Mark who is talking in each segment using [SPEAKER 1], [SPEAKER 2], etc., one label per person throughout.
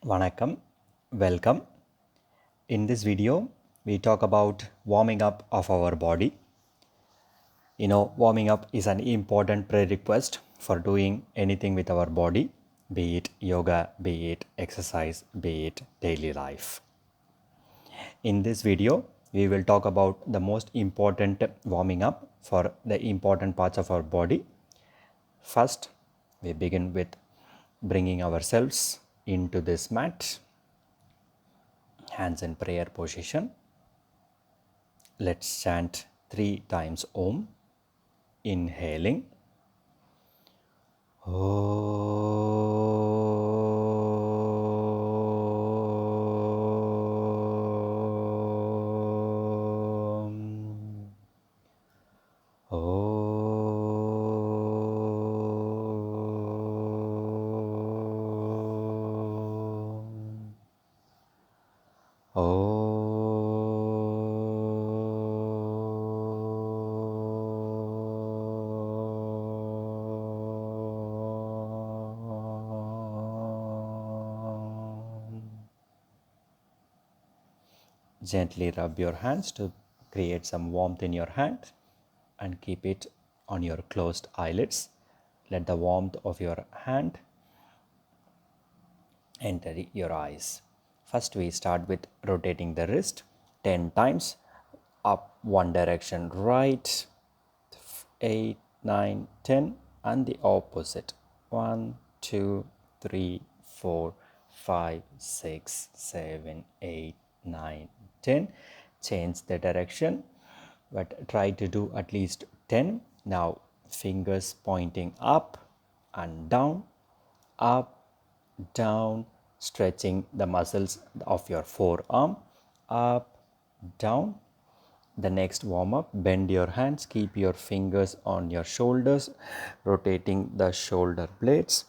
[SPEAKER 1] Vanakkam, welcome. In this video, we talk about warming up of our body. Warming up is an important prerequisite for doing anything with our body, be it yoga, be it exercise, be it daily life. In this video, we will talk about the most important warming up for the important parts of our body. First, we begin with bringing ourselves into this mat, hands in prayer position. Let's chant 3 times Om, inhaling. Gently rub your hands to create some warmth in your hand and keep it on your closed eyelids. Let the warmth of your hand enter your eyes. First, we start with rotating the wrist 10 times up one direction, right, 8, 9, 10, and the opposite 1, 2, 3, 4, 5, 6, 7, 8, 9, 10. Change the direction, but try to do at least 10. Now fingers pointing up and down, up, down, stretching the muscles of your forearm, up, down. The next warm up, bend your hands, keep your fingers on your shoulders, rotating the shoulder blades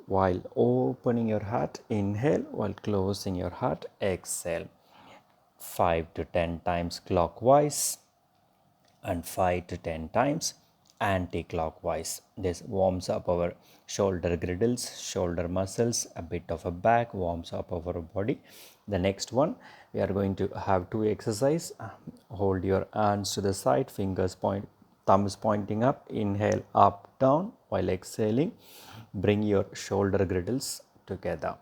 [SPEAKER 1] while opening your heart. Inhale while closing your heart. Exhale 5 to 10 times clockwise and 5 to 10 times anti-clockwise. This warms up our shoulder girdles, shoulder muscles, a bit of a back, warms up our body. The next one, we are going to have 2 exercise. Hold your hands to the side, thumbs pointing up. Inhale up, down, while exhaling bring your shoulder girdles together,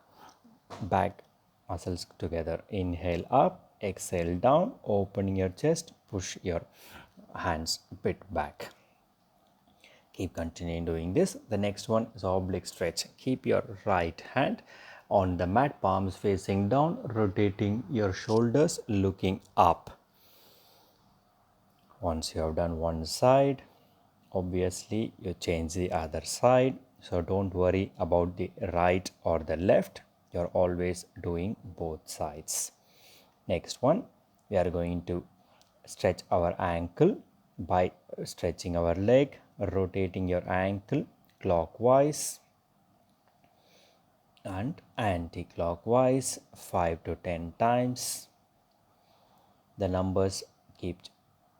[SPEAKER 1] back muscles together. Inhale up, exhale down, opening your chest, push your hands a bit back. Keep continuing doing this. The next one is oblique stretch. Keep your right hand on the mat, palms facing down, rotating your shoulders, looking up. Once you have done one side, obviously you change the other side. So don't worry about the right or the left. You're always doing both sides. Next one, we are going to stretch our ankle by stretching our leg, rotating your ankle clockwise and anti-clockwise 5 to 10 times. The numbers keep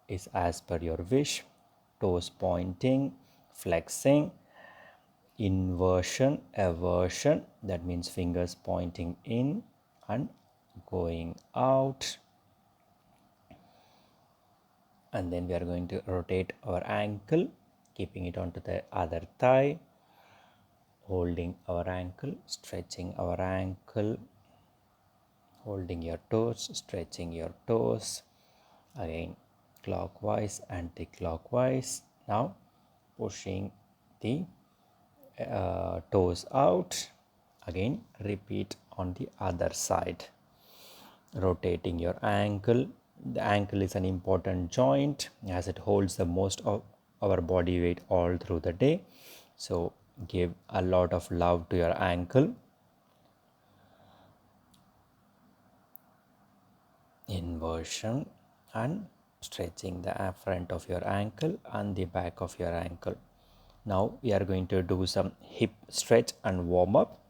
[SPEAKER 1] is as per your wish. Toes pointing, flexing, inversion, eversion, that means fingers pointing in and going out. And then we are going to rotate our ankle, keeping it onto the other thigh, holding our ankle, stretching our ankle, holding your toes, stretching your toes, again clockwise, anti-clockwise. Now pushing the toes out, again repeat on the other side, rotating your ankle. The ankle is an important joint as it holds the most of our body weight all through the day. So give a lot of love to your ankle. Inversion and stretching the front of your ankle and the back of your ankle. Now we are going to do some hip stretch and warm up.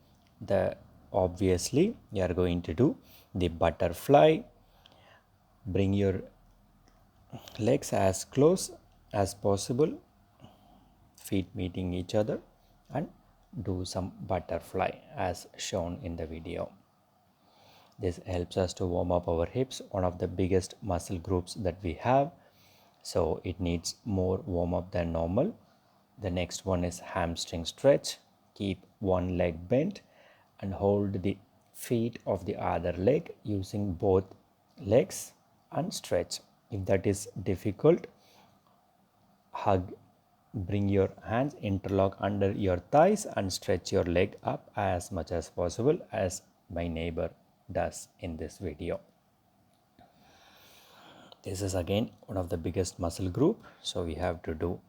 [SPEAKER 1] Obviously we are going to do the butterfly. Bring your legs as close as possible, feet meeting each other, and do some butterfly as shown in the video. This helps us to warm up our hips, one of the biggest muscle groups that we have. So it needs more warm up than normal. The next one is hamstring stretch. Keep one leg bent and hold the feet of the other leg using both legs and stretch. If that is difficult, hug, bring your hands, interlock under your thighs and stretch your leg up as much as possible, as my neighbor does in this video. This is again one of the biggest muscle group, so we have to do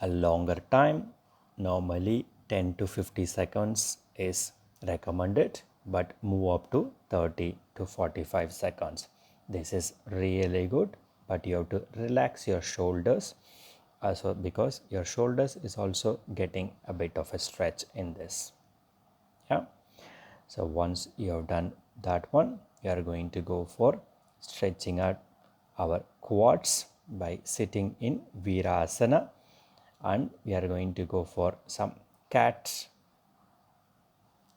[SPEAKER 1] a longer time. Normally 10 to 50 seconds is recommended, but move up to 30 to 45 seconds. This is really good, but you have to relax your shoulders also, because your shoulders is also getting a bit of a stretch in this. Yeah. So once you have done that one, we are going to go for stretching out our quads by sitting in Veerasana, and we are going to go for some cat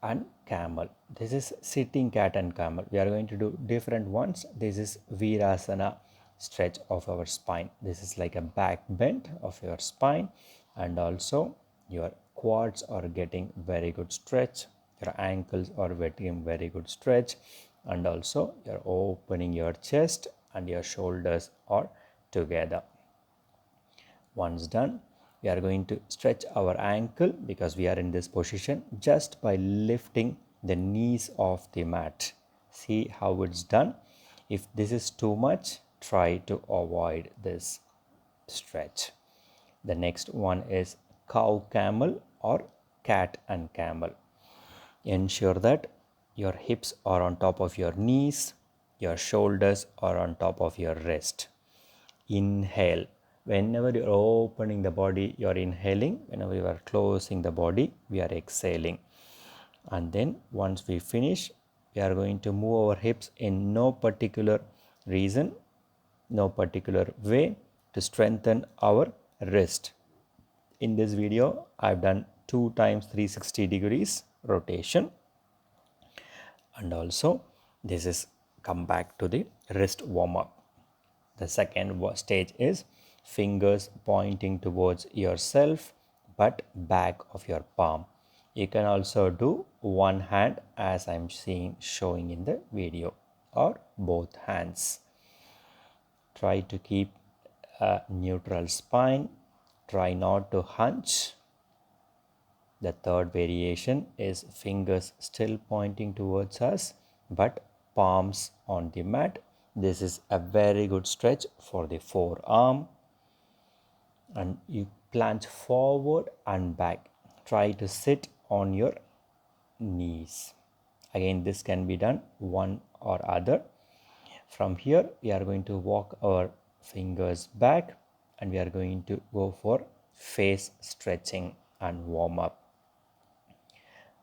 [SPEAKER 1] and camel. This is sitting cat and camel. We are going to do different ones. This is Veerasana stretch of our spine. This is like a back bend of your spine, and also your quads are getting very good stretch, your ankles are getting very good stretch, and also you're opening your chest and your shoulders are together. Once done, we are going to stretch our ankle, because we are in this position, just by lifting the knees off the mat. See how it's done. If this is too much, try to avoid this stretch. The next one is cow camel or cat and camel. Ensure that your hips are on top of your knees, your shoulders are on top of your wrist. Inhale. Whenever you're opening the body, you're inhaling. Whenever you are closing the body, we are exhaling. And then once we finish, we are going to move our hips in no particular reason, no particular way, to strengthen our wrist. In this video, I've done 2 times 360 degrees rotation, and also this is come back to the wrist warm up. The second stage is fingers pointing towards yourself but back of your palm. You can also do one hand as I'm showing in the video, or both hands. Try to keep a neutral spine. Try not to hunch. The third variation is fingers still pointing towards us but palms on the mat. This is a very good stretch for the forearm. And you planche forward and back. Try to sit on your knees. Again, this can be done one or other. From here, we are going to walk our fingers back, and we are going to go for face stretching and warm up.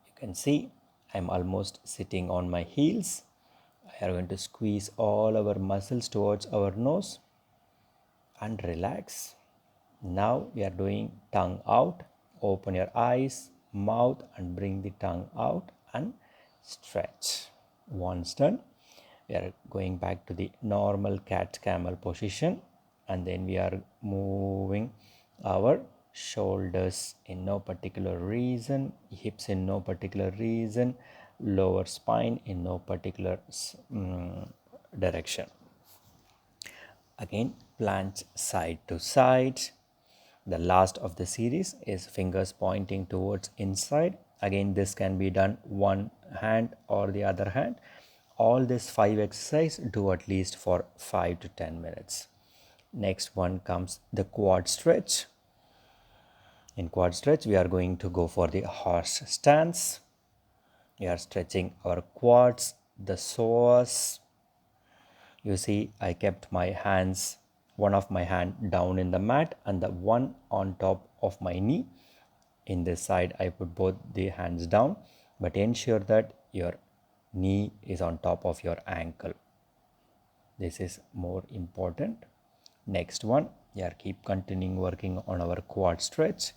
[SPEAKER 1] You can see I'm almost sitting on my heels. We are going to squeeze all our muscles towards our nose and relax. Now we are doing tongue out. Open your eyes, mouth, and bring the tongue out and stretch. Once done, we are going back to the normal cat camel position, and then we are moving our shoulders in no particular reason, hips in no particular reason, lower spine in no particular direction. Again, planche side to side. The last of the series is fingers pointing towards inside. Again, this can be done one hand or the other hand. All these 5 exercises do at least for 5 to 10 minutes. Next one comes the quad stretch. In quad stretch, we are going to go for the horse stance. We are stretching our quads, the psoas. You see, I kept my hands, one of my hand down in the mat and the one on top of my knee. In this side, I put both the hands down, but ensure that your knee is on top of your ankle. This is more important. Next one, we are keep continuing working on our quad stretch.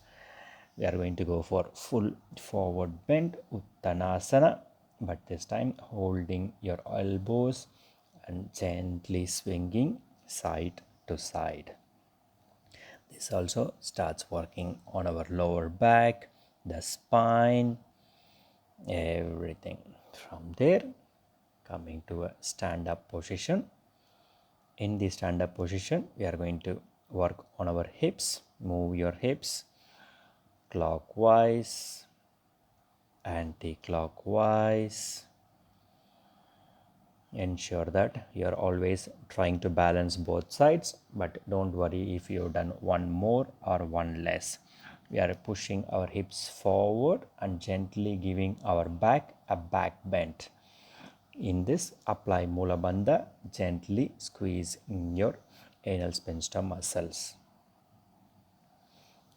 [SPEAKER 1] We are going to go for full forward bend, Tanasana. but this time holding your elbows and gently swinging side to side. This also starts working on our lower back, the spine, everything. From there, coming to a stand-up position. In the stand-up position, we are going to work on our hips. Move your hips clockwise, anti-clockwise. Ensure that you are always trying to balance both sides, but don't worry if you've done one more or one less. We are pushing our hips forward and gently giving our back a back bend. In this, apply Mula Bandha, gently squeeze in your anal sphincter muscles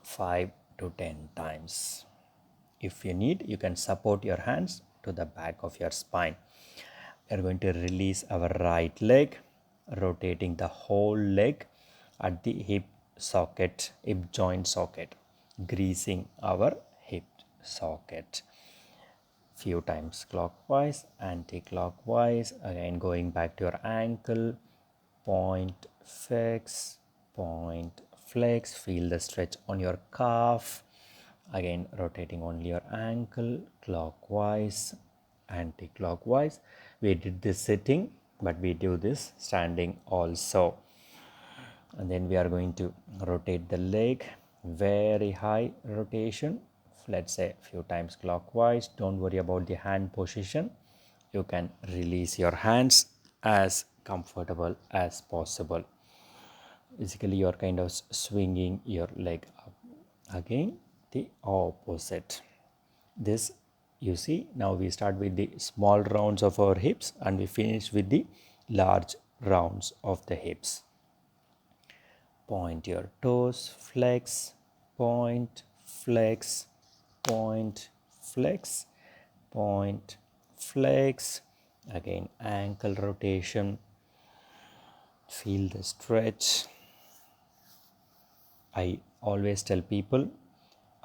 [SPEAKER 1] 5 to 10 times. If you need, you can support your hands to the back of your spine. We are going to release our right leg, rotating the whole leg at the hip joint socket, greasing our hip socket. Few times clockwise, anti-clockwise, again going back to your ankle, point, flex, feel the stretch on your calf, again rotating only your ankle, clockwise, anti-clockwise. We did this sitting, but we do this standing also. And then we are going to rotate the leg, very high rotation, let's say a few times clockwise. Don't worry about the hand position. You can release your hands as comfortable as possible. Basically, you are kind of swinging your leg up. Again, the opposite. This, you see, now we start with the small rounds of our hips and we finish with the large rounds of the hips. Point your toes, flex, point, flex, point, flex, point, flex. Again, ankle rotation. Feel the stretch. I always tell people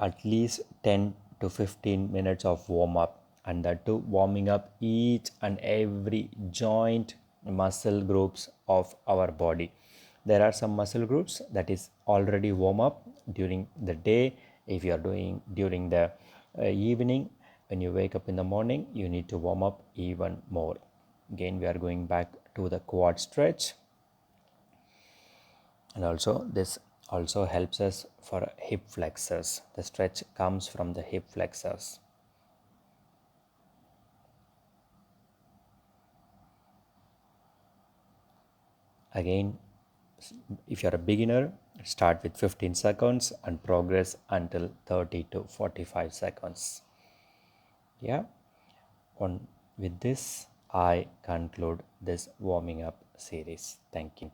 [SPEAKER 1] at least 10 to 15 minutes of warm up, and that too warming up each and every joint, muscle groups of our body. There are some muscle groups that is already warm up during the day. If you are doing during the evening, when you wake up in the morning, you need to warm up even more. Again, we are going back to the quad stretch, and also this also helps us for hip flexors. The stretch comes from the hip flexors. Again, if you're a beginner, start with 15 seconds and progress until 30 to 45 seconds. Yeah, with this I conclude this warming up series. Thank you.